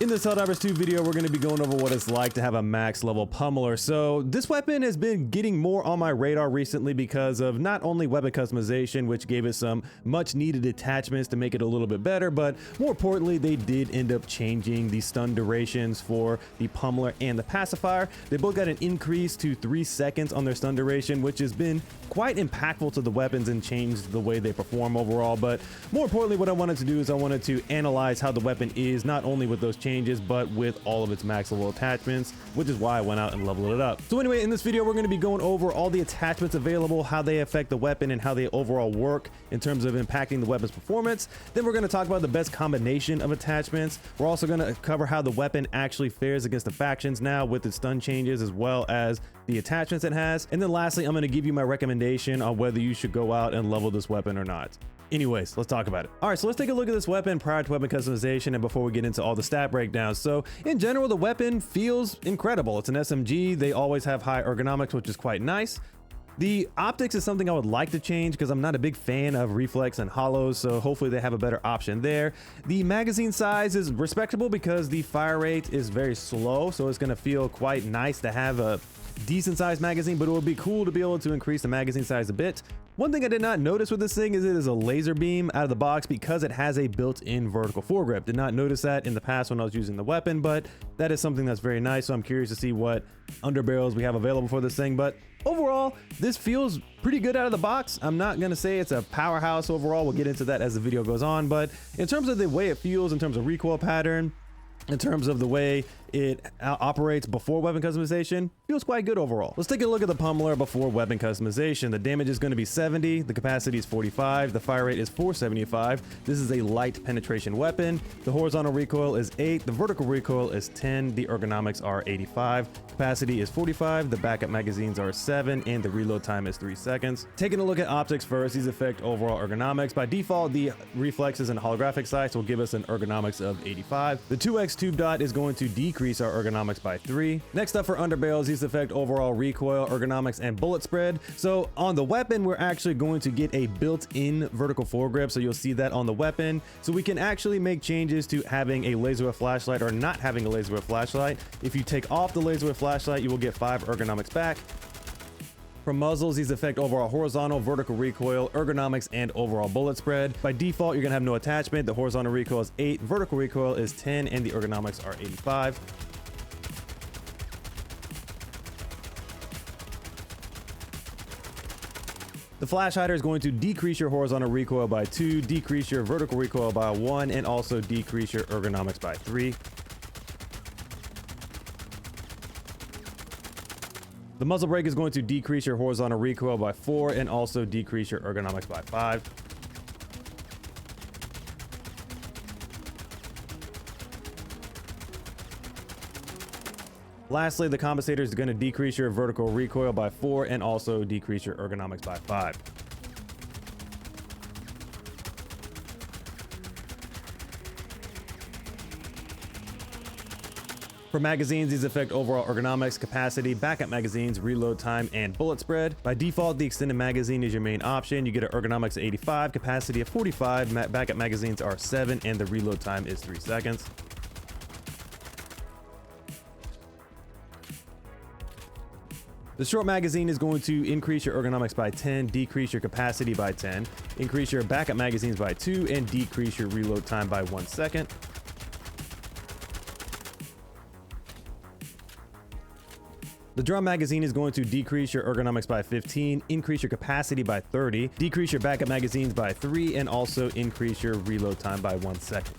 In this Helldivers 2 video, we're going to be going over what it's like to have a max level pummeler. So this weapon has been getting more on my radar recently because of not only weapon customization, which gave it some much needed attachments to make it a little bit better, but more importantly, they did end up changing the stun durations for the pummeler and the pacifier. They both got an increase to 3 seconds on their stun duration, which has been quite impactful to the weapons and changed the way they perform overall. But more importantly, what I wanted to do is I wanted to analyze how the weapon is, not only with those changes, but with all of its max level attachments, which is why I went out and leveled it up. So anyway, in this video, we're going to be going over all the attachments available, how they affect the weapon, and how they overall work in terms of impacting the weapon's performance. Then we're going to talk about the best combination of attachments. We're also going to cover how the weapon actually fares against the factions now with its stun changes, as well as the attachments it has. And then lastly, I'm going to give you my recommendation on whether you should go out and level this weapon or not. Anyways, let's talk about it. All right, so let's take a look at this weapon prior to weapon customization and before we get into all the stat breakdowns. So in general, the weapon feels incredible. It's an SMG. They always have high ergonomics, which is quite nice. The optics is something I would like to change because I'm not a big fan of reflex and hollows, so hopefully they have a better option there. The magazine size is respectable because the fire rate is very slow, so it's going to feel quite nice to have a decent sized magazine, but it would be cool to be able to increase the magazine size a bit. One thing I did not notice with this thing is it is a laser beam out of the box because it has a built-in vertical foregrip. Did not notice that in the past when I was using the weapon, but that is something that's very nice. So I'm curious to see what underbarrels we have available for this thing. But overall, this feels pretty good out of the box. I'm not going to say it's a powerhouse overall. We'll get into that as the video goes on. But in terms of the way it feels, in terms of recoil pattern, in terms of the way it operates before weapon customization, feels quite good overall. Let's take a look at the pummeler before weapon customization. The damage is going to be 70, the capacity is 45, the fire rate is 475. This is a light penetration weapon. The horizontal recoil is 8, the vertical recoil is 10, the ergonomics are 85, capacity is 45, the backup magazines are 7, and the reload time is 3 seconds. Taking a look at optics first, these affect overall ergonomics. By default, the reflexes and holographic sights will give us an ergonomics of 85. The 2x tube dot is going to decrease our ergonomics by 3. Next up for underbarrels, these affect overall recoil, ergonomics, and bullet spread. So on the weapon, we're actually going to get a built-in vertical foregrip, so you'll see that on the weapon. So we can actually make changes to having a laser with flashlight or not having a laser with flashlight. If you take off the laser with flashlight, you will get 5 ergonomics back. For muzzles, these affect overall horizontal, vertical recoil, ergonomics, and overall bullet spread. By default, you're going to have no attachment. The horizontal recoil is 8, vertical recoil is 10, and the ergonomics are 85. The flash hider is going to decrease your horizontal recoil by 2, decrease your vertical recoil by 1, and also decrease your ergonomics by 3. The muzzle brake is going to decrease your horizontal recoil by 4 and also decrease your ergonomics by 5. Lastly, the compensator is going to decrease your vertical recoil by 4 and also decrease your ergonomics by 5. For magazines, these affect overall ergonomics, capacity, backup magazines, reload time, and bullet spread. By default, the extended magazine is your main option. You get an ergonomics of 85, capacity of 45, backup magazines are 7, and the reload time is 3 seconds. The short magazine is going to increase your ergonomics by 10, decrease your capacity by 10, increase your backup magazines by 2, and decrease your reload time by 1 second. The drum magazine is going to decrease your ergonomics by 15, increase your capacity by 30, decrease your backup magazines by 3, and also increase your reload time by 1 second.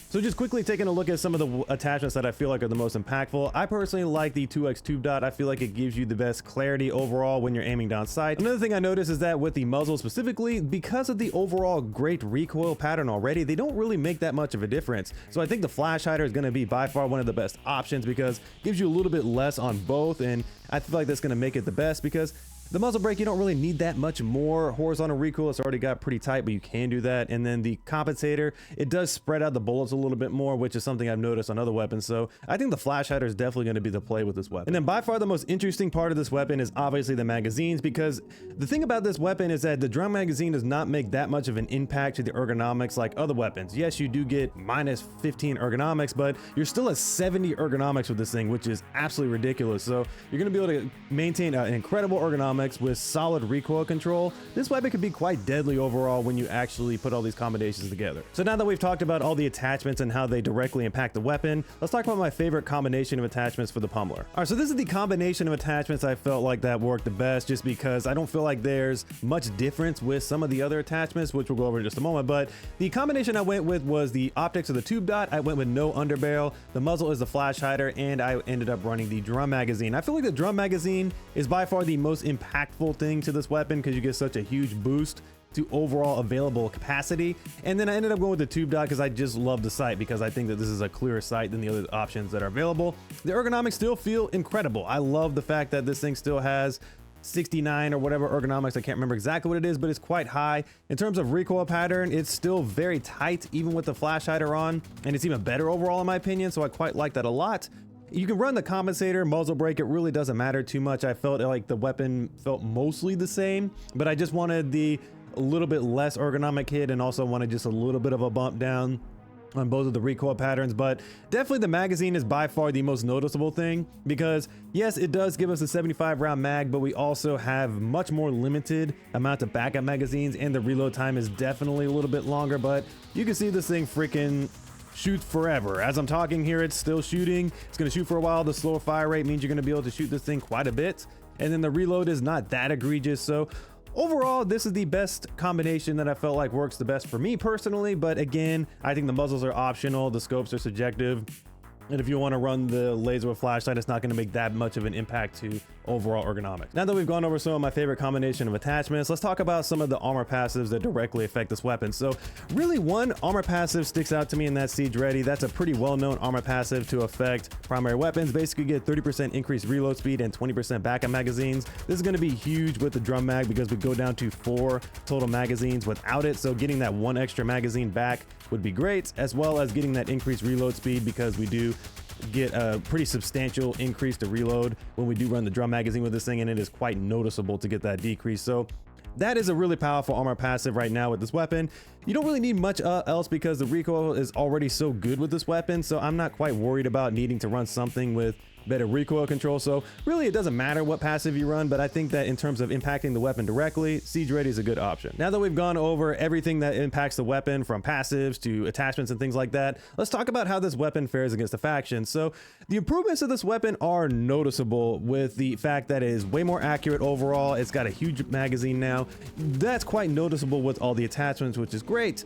So just quickly taking a look at some of the attachments that I feel like are the most impactful. I personally like the 2x tube dot. I feel like it gives you the best clarity overall when you're aiming down sight. Another thing I noticed is that with the muzzle specifically, because of the overall great recoil pattern already, they don't really make that much of a difference. So I think the flash hider is going to be by far one of the best options because it gives you a little bit less on both, and I feel like that's going to make it the best because The muzzle brake, you don't really need that much more horizontal recoil. It's already got pretty tight, but you can do that. And then the compensator, it does spread out the bullets a little bit more, which is something I've noticed on other weapons. So I think the flash hider is definitely going to be the play with this weapon. And then by far the most interesting part of this weapon is obviously the magazines, because the thing about this weapon is that the drum magazine does not make that much of an impact to the ergonomics like other weapons. Yes, you do get minus 15 ergonomics, but you're still at 70 ergonomics with this thing, which is absolutely ridiculous. So you're going to be able to maintain an incredible ergonomics with solid recoil control. This weapon could be quite deadly overall when you actually put all these combinations together. So now that we've talked about all the attachments and how they directly impact the weapon, let's talk about my favorite combination of attachments for the pummeler. All right, so this is the combination of attachments I felt like that worked the best, just because I don't feel like there's much difference with some of the other attachments, which we'll go over in just a moment. But the combination I went with was the optics of the tube dot. I went with no underbarrel. The muzzle is the flash hider, and I ended up running the drum magazine. I feel like the drum magazine is by far the most impactful thing to this weapon because you get such a huge boost to overall available capacity. And then I ended up going with the tube dot because I just love the sight, because I think that this is a clearer sight than the other options that are available. The ergonomics still feel incredible. I love the fact that this thing still has 69 or whatever ergonomics. I can't remember exactly what it is, but it's quite high. In terms of recoil pattern, it's still very tight even with the flash hider on, and it's even better overall in my opinion, so I quite like that a lot. You can run the compensator, muzzle brake, it really doesn't matter too much. I felt like the weapon felt mostly the same, but I just wanted the a little bit less ergonomic hit and also wanted just a little bit of a bump down on both of the recoil patterns. But definitely the magazine is by far the most noticeable thing, because yes, it does give us a 75 round mag, but we also have much more limited amount of backup magazines, and the reload time is definitely a little bit longer. But you can see this thing freaking shoots forever. As I'm talking here, it's still shooting. It's going to shoot for a while. The slower fire rate means you're going to be able to shoot this thing quite a bit, and then the reload is not that egregious. So overall, this is the best combination that I felt like works the best for me personally. But again, I think the muzzles are optional, the scopes are subjective, and if you want to run the laser with flashlight, it's not going to make that much of an impact to overall ergonomics. Now that we've gone over some of my favorite combination of attachments, let's talk about some of the armor passives that directly affect this weapon. So really, one armor passive sticks out to me, and that's Siege Ready. That's a pretty well-known armor passive to affect primary weapons. Basically get 30% increased reload speed and 20% backup magazines. This is going to be huge with the drum mag because we go down to 4 total magazines without it. So getting that 1 extra magazine back would be great, as well as getting that increased reload speed, because we do get a pretty substantial increase to reload when we do run the drum magazine with this thing, and it is quite noticeable to get that decrease. So that is a really powerful armor passive right now with this weapon. You don't really need much else because the recoil is already so good with this weapon, so I'm not quite worried about needing to run something with better recoil control. So really, it doesn't matter what passive you run, but I think that in terms of impacting the weapon directly, Siege Ready is a good option. Now that we've gone over everything that impacts the weapon, from passives to attachments and things like that, let's talk about how this weapon fares against the faction. So the improvements of this weapon are noticeable, with the fact that it is way more accurate overall. It's got a huge magazine now. That's quite noticeable with all the attachments, which is great.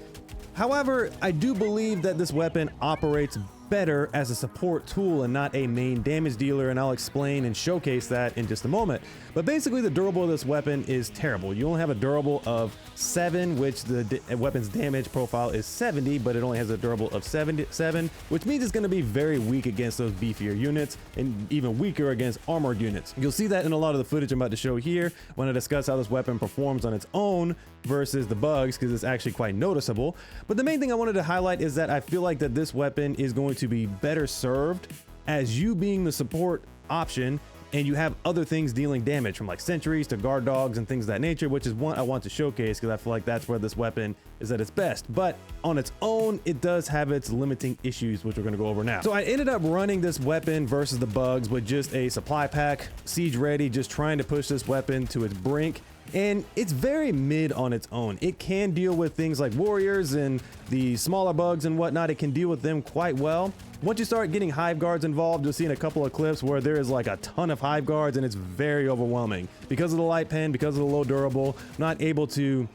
However, I do believe that this weapon operates better as a support tool and not a main damage dealer, and I'll explain and showcase that in just a moment. But basically, the durable of this weapon is terrible. You only have a durable of 7, which the weapon's damage profile is 70, but it only has a durable of 77, which means it's going to be very weak against those beefier units and even weaker against armored units. You'll see that in a lot of the footage I'm about to show here when I discuss how this weapon performs on its own versus the bugs, because it's actually quite noticeable. But the main thing I wanted to highlight is that I feel like that this weapon is going to be better served as you being the support option, and you have other things dealing damage, from like sentries to guard dogs and things of that nature, which is one I want to showcase because I feel like that's where this weapon is at its best. But on its own, it does have its limiting issues, which we're going to go over now. So I ended up running this weapon versus the bugs with just a supply pack, Siege Ready, just trying to push this weapon to its brink. And it's very mid on its own. It can deal with things like warriors and the smaller bugs and whatnot. It can deal with them quite well. Once you start getting hive guards involved, you'll see in a couple of clips where there is like a ton of hive guards, and it's very overwhelming because of the light pen, because of the low durable, not able to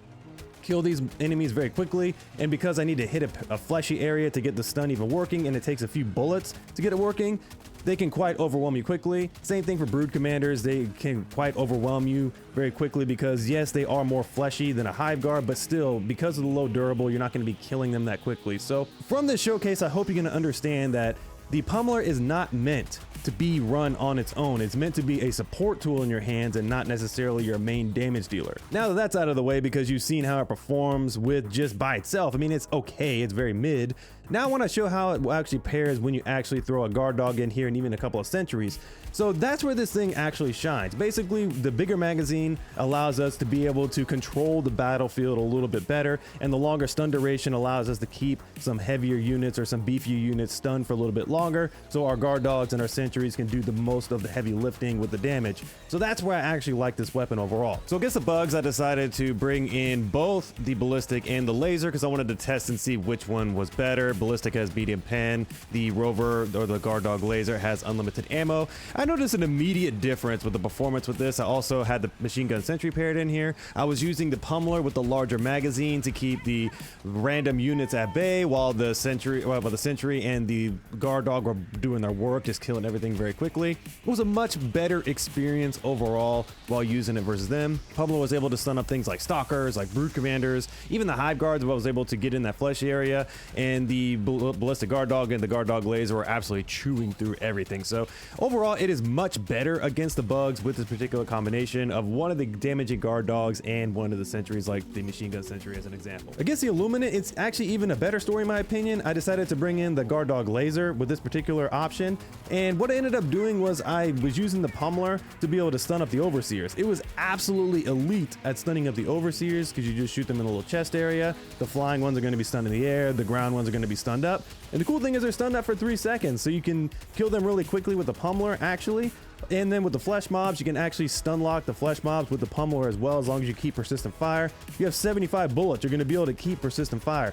kill these enemies very quickly, and because I need to hit a fleshy area to get the stun even working, and it takes a few bullets to get it working, they can quite overwhelm you quickly. Same thing for brood commanders. They can quite overwhelm you very quickly because yes, they are more fleshy than a hive guard, but still, because of the low durable, you're not going to be killing them that quickly. So from this showcase, I hope you're going to understand that the pummeler is not meant to be run on its own. It's meant to be a support tool in your hands and not necessarily your main damage dealer. Now that that's out of the way, because you've seen how it performs with just by itself, I mean, it's okay, it's very mid. Now I want to show how it actually pairs when you actually throw a guard dog in here and even a couple of sentries. So that's where this thing actually shines. Basically, the bigger magazine allows us to be able to control the battlefield a little bit better, and the longer stun duration allows us to keep some heavier units or some beefier units stunned for a little bit longer, so our guard dogs and our sentries can do the most of the heavy lifting with the damage. So that's where I actually like this weapon overall. So against the bugs, I decided to bring in both the ballistic and the laser because I wanted to test and see which one was better. Ballistic has medium pen, the rover or the guard dog laser has unlimited ammo. I noticed an immediate difference with the performance with this. I also had the machine gun sentry paired in here. I was using the pummeler with the larger magazine to keep the random units at bay, while the sentry and the guard dog were doing their work, just killing everything very quickly. It was a much better experience overall while using it versus them. Pummeler was able to stun up things like stalkers, like brute commanders, even the hive guards. I was able to get in that flesh area, and the ballistic guard dog and the guard dog laser were absolutely chewing through everything. So overall, it is much better against the bugs with this particular combination of one of the damaging guard dogs and one of the sentries, like the machine gun sentry as an example. Against the Illuminate, it's actually even a better story in my opinion. I decided to bring in the guard dog laser with this particular option, and what I ended up doing was I was using the pummeler to be able to stun up the overseers. It was absolutely elite at stunning up the overseers because you just shoot them in a little chest area. The flying ones are going to be stunned in the air, the ground ones are going to be stunned up, and the cool thing is they're stunned up for 3 seconds, so you can kill them really quickly with the pummeler actually. And then with the flesh mobs, you can actually stun lock the flesh mobs with the pummeler as well, as long as you keep persistent fire. If you have 75 bullets, you're going to be able to keep persistent fire.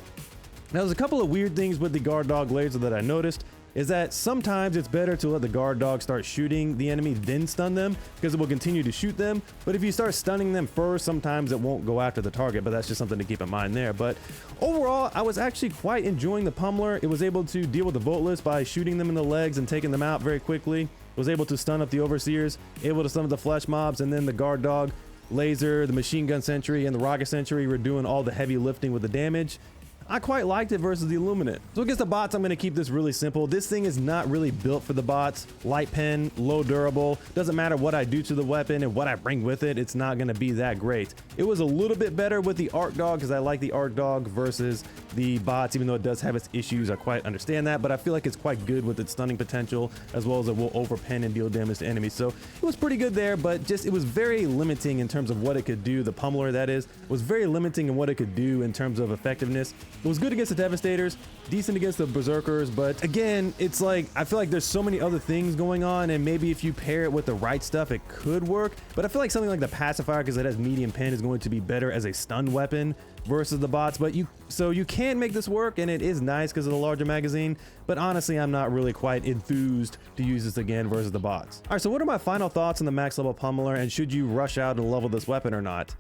Now, there's a couple of weird things with the guard dog laser that I noticed, is that sometimes it's better to let the guard dog start shooting the enemy then stun them, because it will continue to shoot them. But if you start stunning them first, sometimes it won't go after the target, but that's just something to keep in mind there. But overall, I was actually quite enjoying the pummeler. It was able to deal with the voteless by shooting them in the legs and taking them out very quickly. Was able to stun up the overseers, able to stun up the flesh mobs, and then the guard dog laser, the machine gun sentry, and the rocket sentry were doing all the heavy lifting with the damage. I quite liked it versus the Illuminate. So against the bots, I'm going to keep this really simple. This thing is not really built for the bots. Light pen, low durable. Doesn't matter what I do to the weapon and what I bring with it, it's not going to be that great. It was a little bit better with the Arc Dog because I like the Arc Dog versus the bots, even though it does have its issues. I quite understand that, but I feel like it's quite good with its stunning potential, as well as it will overpen and deal damage to enemies. So it was pretty good there, but just it was very limiting in terms of what it could do. The pummeler, that is, was very limiting in what it could do in terms of effectiveness. It was good against the Devastators, decent against the Berserkers, but again, it's like, I feel like there's so many other things going on, and maybe if you pair it with the right stuff, it could work. But I feel like something like the Pacifier, because it has medium pen, is going to be better as a stun weapon versus the bots. But you can make this work, and it is nice because of the larger magazine, but honestly, I'm not really quite enthused to use this again versus the bots. All right, so what are my final thoughts on the max level pummeler, and should you rush out and level this weapon or not?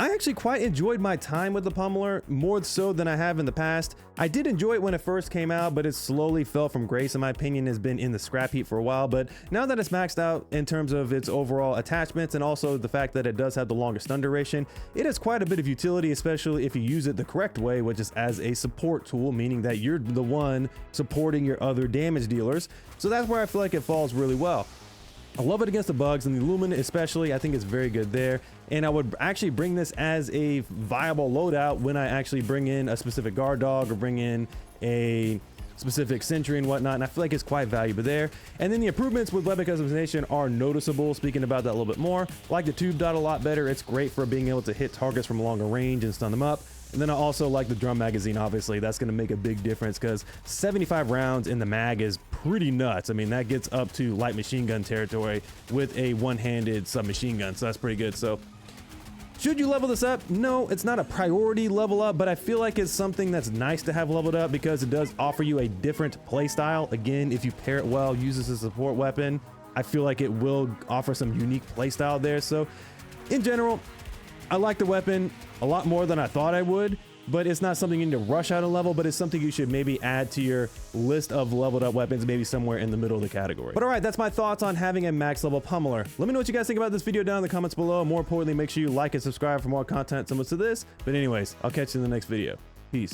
I actually quite enjoyed my time with the pummeler, more so than I have in the past. I did enjoy it when it first came out, but it slowly fell from grace, in my opinion. Has been in the scrap heap for a while, but now that it's maxed out in terms of its overall attachments and also the fact that it does have the longer stun duration, it has quite a bit of utility, especially if you use it the correct way, which is as a support tool, meaning that you're the one supporting your other damage dealers. So that's where I feel like it falls really well. I love it against the bugs, and the Illuminate especially, I think it's very good there. And I would actually bring this as a viable loadout when I actually bring in a specific guard dog or bring in a specific sentry and whatnot, and I feel like it's quite valuable there. And then the improvements with weapon customization are noticeable. Speaking about that a little bit more, I like the tube dot a lot better. It's great for being able to hit targets from a longer range and stun them up. And then I also like the drum magazine. Obviously that's going to make a big difference because 75 rounds in the mag is pretty nuts. I mean, that gets up to light machine gun territory with a one-handed submachine gun, so that's pretty good. So should you level this up? No, it's not a priority level up, but I feel like it's something that's nice to have leveled up because it does offer you a different play style. Again, if you pair it well, use this as a support weapon, I feel like it will offer some unique play style there. So in general, I like the weapon a lot more than I thought I would, but it's not something you need to rush out a level, but it's something you should maybe add to your list of leveled up weapons, maybe somewhere in the middle of the category. But all right, that's my thoughts on having a max level pummeler. Let me know what you guys think about this video down in the comments below. More importantly, make sure you like and subscribe for more content similar to this. But anyways, I'll catch you in the next video. Peace.